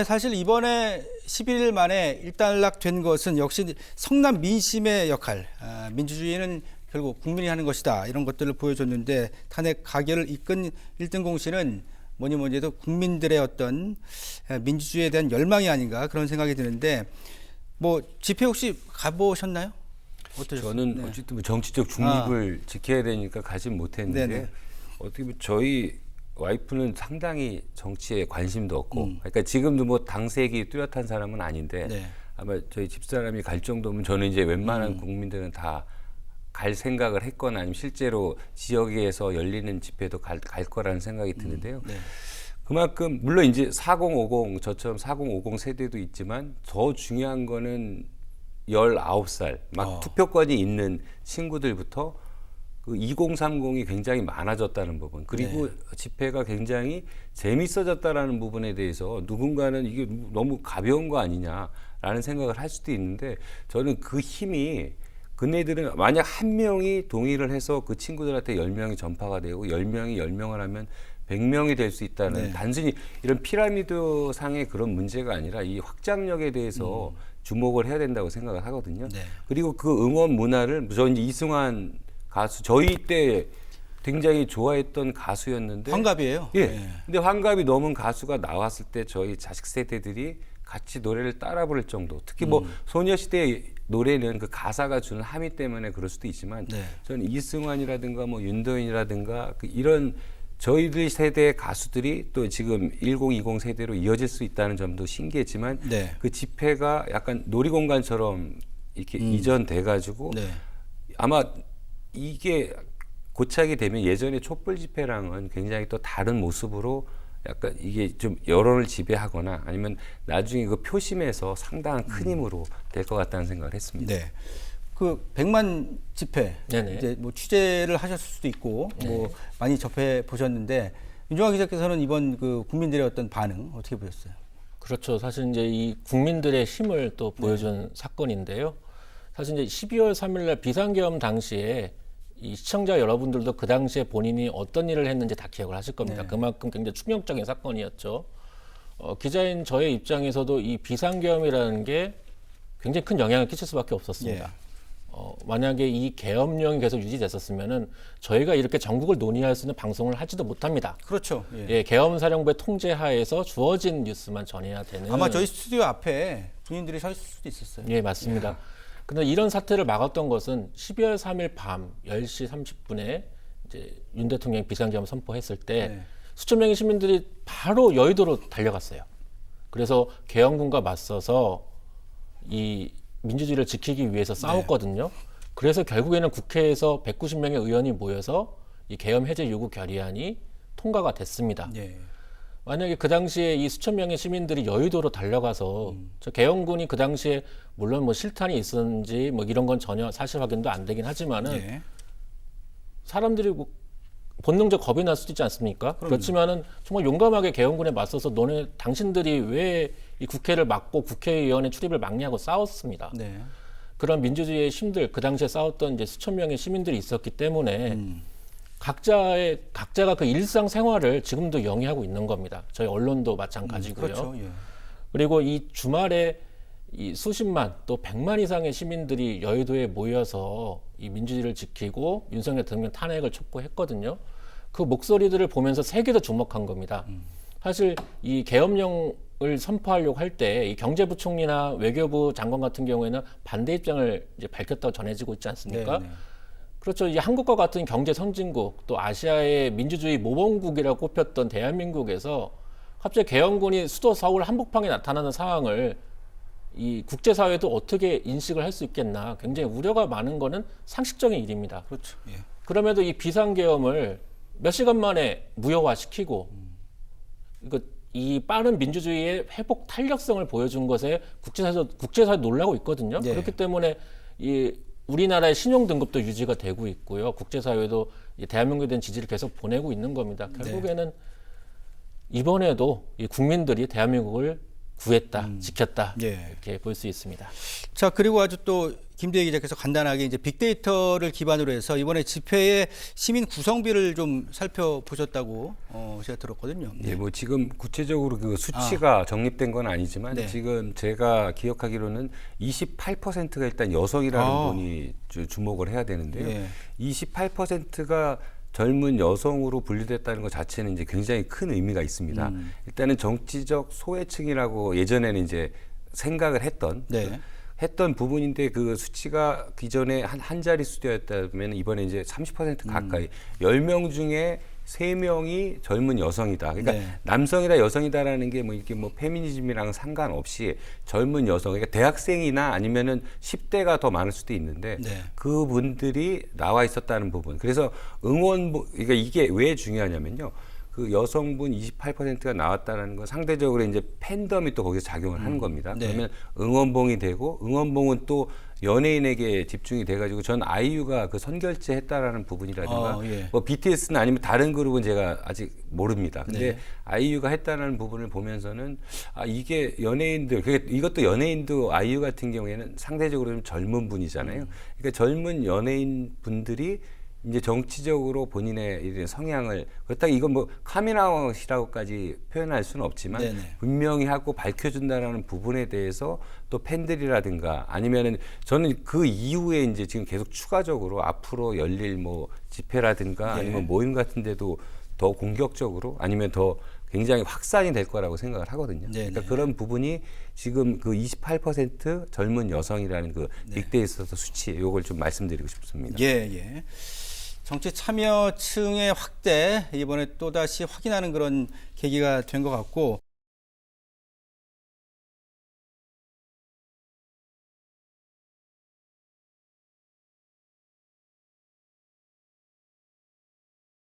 사실 이번에 11일 만에 일단락된 것은 역시 성남 민심의 역할, 민주주의는 결국 국민이 하는 것이다, 이런 것들을 보여줬는데, 탄핵 가결을 이끈 1등 공신은 뭐니 해도 국민들의 어떤 민주주의에 대한 열망이 아닌가, 그런 생각이 드는데, 뭐 집회 혹시 가보셨나요? 어떠셨어요? 저는 어쨌든 뭐 정치적 중립을 지켜야 되니까 가진 못했는데, 네네. 어떻게 보면 저희 와이프는 상당히 정치에 관심도 없고, 그러니까 지금도 뭐 당색이 뚜렷한 사람은 아닌데, 네. 아마 저희 집사람이 갈 정도면 저는 이제 웬만한 국민들은 다 갈 생각을 했거나 아니면 실제로 지역에서 열리는 집회도 갈 거라는 생각이 드는데요. 네. 그만큼 물론 이제 4050, 저처럼 4050 세대도 있지만 더 중요한 거는 19살 막 투표권이 있는 친구들부터 그 2030이 굉장히 많아졌다는 부분, 그리고 집회가 굉장히 재밌어졌다라는 부분에 대해서 누군가는 이게 너무 가벼운 거 아니냐라는 생각을 할 수도 있는데, 저는 그 힘이, 그네들은 만약 한 명이 동의를 해서 그 친구들한테 10명이 전파가 되고 10명이 10명을 하면 100명이 될 수 있다는, 단순히 이런 피라미드 상의 그런 문제가 아니라 이 확장력에 대해서 주목을 해야 된다고 생각을 하거든요. 그리고 그 응원 문화를, 저 이제 이승환 가수, 저희 때 굉장히 좋아했던 가수였는데, 환갑이에요. 예. 근데 환갑이 넘은 가수가 나왔을 때 저희 자식 세대들이 같이 노래를 따라 부를 정도, 특히 뭐 소녀시대 노래는 그 가사가 주는 함의 때문에 그럴 수도 있지만, 저는 이승환이라든가 뭐 윤도현이라든가 이런 저희들 세대의 가수들이 또 지금 1020 세대로 이어질 수 있다는 점도 신기했지만, 그 집회가 약간 놀이공간처럼 이렇게 이전돼 가지고 아마 이게 고착이 되면 예전에 촛불 집회랑은 굉장히 또 다른 모습으로 약간 이게 좀 여론을 지배하거나 아니면 나중에 그 표심에서 상당한 큰 힘으로 될 것 같다는 생각을 했습니다. 네. 그 100만 집회, 이제 뭐 취재를 하셨을 수도 있고, 뭐 많이 접해 보셨는데, 윤종환 기자께서는 이번 그 국민들의 어떤 반응 어떻게 보셨어요? 그렇죠. 사실 이제 이 국민들의 힘을 또 보여준 사건인데요. 사실 이제 12월 3일 날 비상계엄 당시에 이 시청자 여러분들도 그 당시에 본인이 어떤 일을 했는지 다 기억을 하실 겁니다. 그만큼 굉장히 충격적인 사건이었죠. 기자인 저의 입장에서도 이 비상계엄이라는 게 굉장히 큰 영향을 끼칠 수밖에 없었습니다. 만약에 이 계엄령이 계속 유지됐었으면은 저희가 이렇게 전국을 논의할 수 있는 방송을 하지도 못합니다. 그렇죠. 계엄사령부의 통제 하에서 주어진 뉴스만 전해야 되는. 아마 저희 스튜디오 앞에 군인들이 서 있을 수도 있었어요. 예, 맞습니다. 그런데 이런 사태를 막았던 것은 12월 3일 밤 10시 30분에 이제 윤 대통령이 비상계엄 선포했을 때 수천 명의 시민들이 바로 여의도로 달려갔어요. 그래서 계엄군과 맞서서 이 민주주의를 지키기 위해서 싸웠거든요. 그래서 결국에는 국회에서 190명의 의원이 모여서 이 계엄 해제 요구 결의안이 통과가 됐습니다. 만약에 그 당시에 이 수천 명의 시민들이 여의도로 달려가서 저 계엄군이 그 당시에 물론 뭐 실탄이 있었는지 뭐 이런 건 전혀 사실 확인도 안 되긴 하지만은 사람들이 뭐 본능적 겁이 날 수도 있지 않습니까? 그렇지만은 정말 용감하게 계엄군에 맞서서 당신들이 왜 이 국회를 막고 국회의원의 출입을 막냐고 싸웠습니다. 그런 민주주의의 힘들, 그 당시에 싸웠던 이제 수천 명의 시민들이 있었기 때문에 각자가 그 일상 생활을 지금도 영위하고 있는 겁니다. 저희 언론도 마찬가지고요. 그렇죠. 그리고 이 주말에 이 수십만 또 100만 이상의 시민들이 여의도에 모여서 이 민주주의를 지키고 윤석열 대통령 탄핵을 촉구했거든요. 그 목소리들을 보면서 세계도 주목한 겁니다. 사실 이 계엄령을 선포하려고 할 때 이 경제부총리나 외교부 장관 같은 경우에는 반대 입장을 이제 밝혔다고 전해지고 있지 않습니까? 그렇죠. 이 한국과 같은 경제 선진국, 또 아시아의 민주주의 모범국이라고 꼽혔던 대한민국에서 갑자기 계엄군이 수도 서울 한복판에 나타나는 상황을 이 국제사회도 어떻게 인식을 할 수 있겠나, 굉장히 우려가 많은 거는 상식적인 일입니다. 그렇죠. 그럼에도 이 비상계엄을 몇 시간 만에 무효화시키고 이 빠른 민주주의의 회복 탄력성을 보여준 것에 국제사회도 놀라고 있거든요. 그렇기 때문에 이 우리나라의 신용 등급도 유지가 되고 있고요. 국제사회도 대한민국에 대한 지지를 계속 보내고 있는 겁니다. 결국에는 이번에도 이 국민들이 대한민국을 구했다, 지켰다 예. 이렇게 볼 수 있습니다. 자, 그리고 아주 또 김대희 기자께서 간단하게 이제 빅데이터를 기반으로 해서 이번에 집회의 시민 구성비를 좀 살펴보셨다고 제가 들었거든요. 네, 뭐 지금 구체적으로 그 수치가 정립된 건 아니지만 네. 지금 제가 기억하기로는 28%가 일단 여성이라는 분이 주목을 해야 되는데요. 예. 28%가 젊은 여성으로 분류됐다는 것 자체는 이제 굉장히 큰 의미가 있습니다. 일단은 정치적 소외층이라고 예전에는 이제 생각을 했던 부분인데 그 수치가 기존에 한 자릿수였다면 이번에 이제 30% 가까이 10명 중에 3명이 젊은 여성이다. 그러니까 네. 남성이다 여성이다라는 게 뭐 이렇게 뭐 페미니즘이랑 상관없이 젊은 여성, 그러니까 대학생이나 아니면은 10대가 더 많을 수도 있는데 네. 그분들이 나와 있었다는 부분. 그래서 그러니까 이게 왜 중요하냐면요. 그 여성분 28%가 나왔다는 건 상대적으로 이제 팬덤이 또 거기서 작용을 하는 겁니다. 네. 그러면 응원봉이 되고 응원봉은 또 연예인에게 집중이 돼가지고 전 아이유가 그 선결제했다라는 부분이라든가 예. 뭐 BTS는 아니면 다른 그룹은 제가 아직 모릅니다. 근데 네. 아이유가 했다는 부분을 보면서는 이게 연예인들, 이것도 연예인도 아이유 같은 경우에는 상대적으로 좀 젊은 분이잖아요. 그러니까 젊은 연예인 분들이 이제 정치적으로 본인의 이런 성향을 그렇다고 이건 뭐 카밍아웃이라고까지 표현할 수는 없지만 네네. 분명히 하고 밝혀준다라는 부분에 대해서 또 팬들이라든가 아니면은 저는 그 이후에 이제 지금 계속 추가적으로 앞으로 열릴 뭐 집회라든가 예. 아니면 모임 같은 데도 더 공격적으로 아니면 더 굉장히 확산이 될 거라고 생각을 하거든요. 네네. 그러니까 그런 부분이 지금 그 28% 젊은 여성이라는 그 빅데이터 수치 요걸 좀 말씀드리고 싶습니다. 예, 예. 정치 참여층의 확대 이번에 또다시 확인하는 그런 계기가 된 것 같고